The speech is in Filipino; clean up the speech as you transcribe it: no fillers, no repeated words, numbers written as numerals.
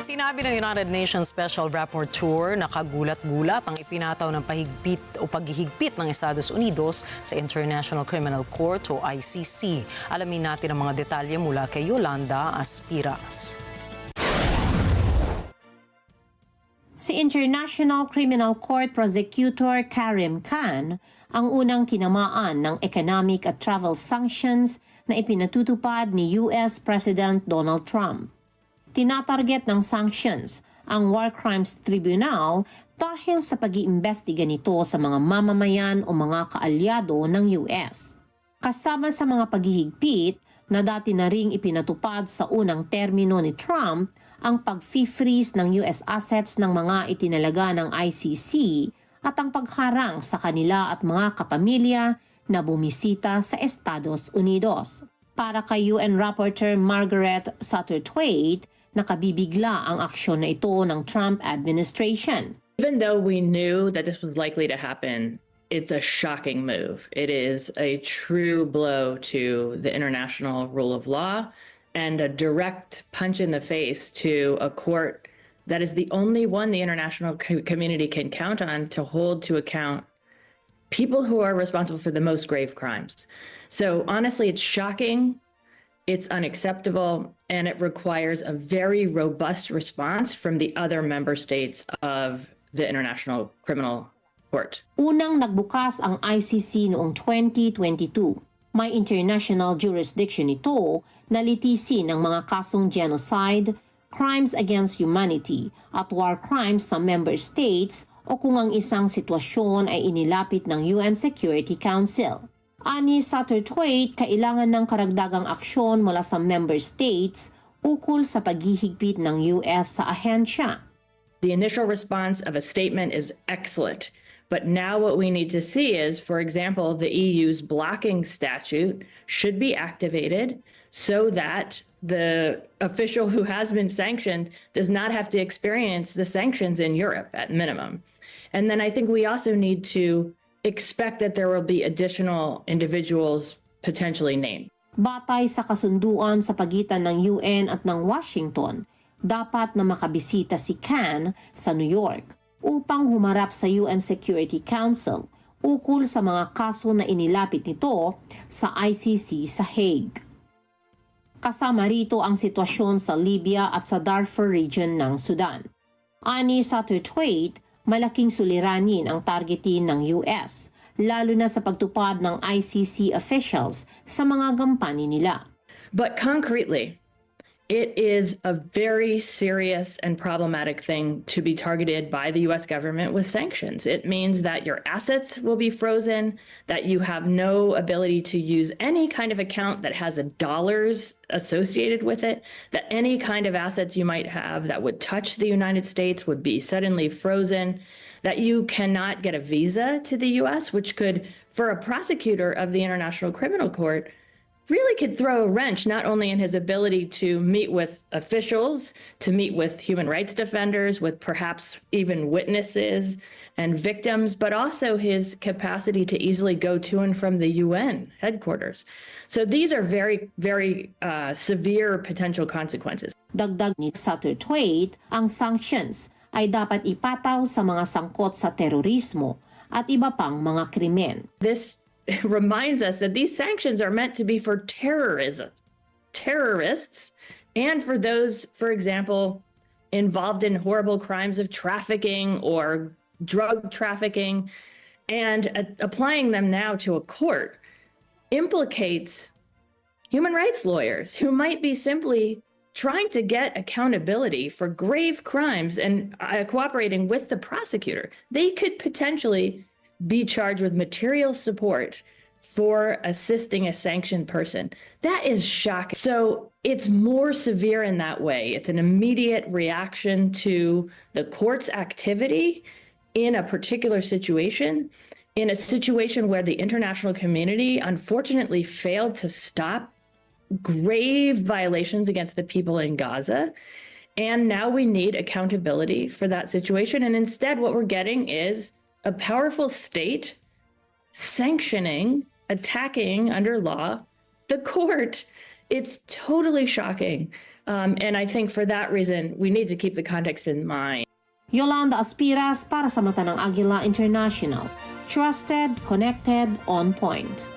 Sinabi ng United Nations Special Rapporteur na kagulat-gulat ang ipinataw ng paghihigpit ng Estados Unidos sa International Criminal Court o ICC. Alamin natin ang mga detalye mula kay Yolanda Aspiras. Si International Criminal Court Prosecutor Karim Khan ang unang tinamaan ng economic at travel sanctions na ipinatutupad ni US President Donald Trump. Tinatarget ng sanctions ang War Crimes Tribunal dahil sa pag-iimbestiga nito sa mga mamamayan o mga kaalyado ng US. Kasama sa mga paghihigpit na dati na ring ipinatupad sa unang termino ni Trump ang pag-freeze ng US assets ng mga itinalaga ng ICC at ang pagharang sa kanila at mga kapamilya na bumisita sa Estados Unidos. Para kay UN Rapporteur Margaret Satterthwaite, nakabibigla ang aksyon na ito ng Trump administration. Even though we knew that this was likely to happen, it's a shocking move. It is a true blow to the international rule of law and a direct punch in the face to a court that is the only one the international community can count on to hold to account people who are responsible for the most grave crimes. So honestly, it's shocking. It's unacceptable, and it requires a very robust response from the other member states of the International Criminal Court. Unang nagbukas ang ICC noong 2022. May international jurisdiction ito na litisin ang mga kasong genocide, crimes against humanity, at war crimes sa member states o kung ang isang sitwasyon ay inilapit ng UN Security Council. Ani Satterthwaite, kailangan ng karagdagang aksyon mula sa member states ukol sa paghihigpit ng US sa ahensya. The initial response of a statement is excellent, but now what we need to see is, for example, the EU's blocking statute should be activated so that the official who has been sanctioned does not have to experience the sanctions in Europe at minimum. And then I think we also need to expect that there will be additional individuals potentially named. Batay sa kasunduan sa pagitan ng UN at ng Washington, dapat na makabisita si Khan sa New York upang humarap sa UN Security Council ukol sa mga kaso na inilapit nito sa ICC sa Hague. Kasama rito ang sitwasyon sa Libya at sa Darfur region ng Sudan. Ani Satterthwaite, malaking suliranin ang targetin ng US, lalo na sa pagtupad ng ICC officials sa mga gampanin nila. But concretely, it is a very serious and problematic thing to be targeted by the US government with sanctions. It means that your assets will be frozen, that you have no ability to use any kind of account that has dollars associated with it, that any kind of assets you might have that would touch the United States would be suddenly frozen, that you cannot get a visa to the US, which could, for a prosecutor of the International Criminal Court, really could throw a wrench not only in his ability to meet with officials, to meet with human rights defenders, with perhaps even witnesses and victims, but also his capacity to easily go to and from the UN headquarters. So these are very, very severe potential consequences. Dagdag ni Satterthwaite, ang sanctions ay dapat ipataw sa mga sangkot sa terorismo at iba pang mga krimen. This reminds us that these sanctions are meant to be for terrorism, terrorists, and for those, for example, involved in horrible crimes of trafficking or drug trafficking. And applying them now to a court implicates human rights lawyers who might be simply trying to get accountability for grave crimes and cooperating with the prosecutor. They could potentially be charged with material support for assisting a sanctioned person. That is shocking. So it's more severe in that way. It's an immediate reaction to the court's activity in a particular situation, in a situation where the international community unfortunately failed to stop grave violations against the people in Gaza. And now we need accountability for that situation. And instead, what we're getting is a powerful state sanctioning, attacking under law, the court. It's totally shocking. And I think for that reason, we need to keep the context in mind. Yolanda Aspiras para sa Mata ng Agila International. Trusted, connected, on point.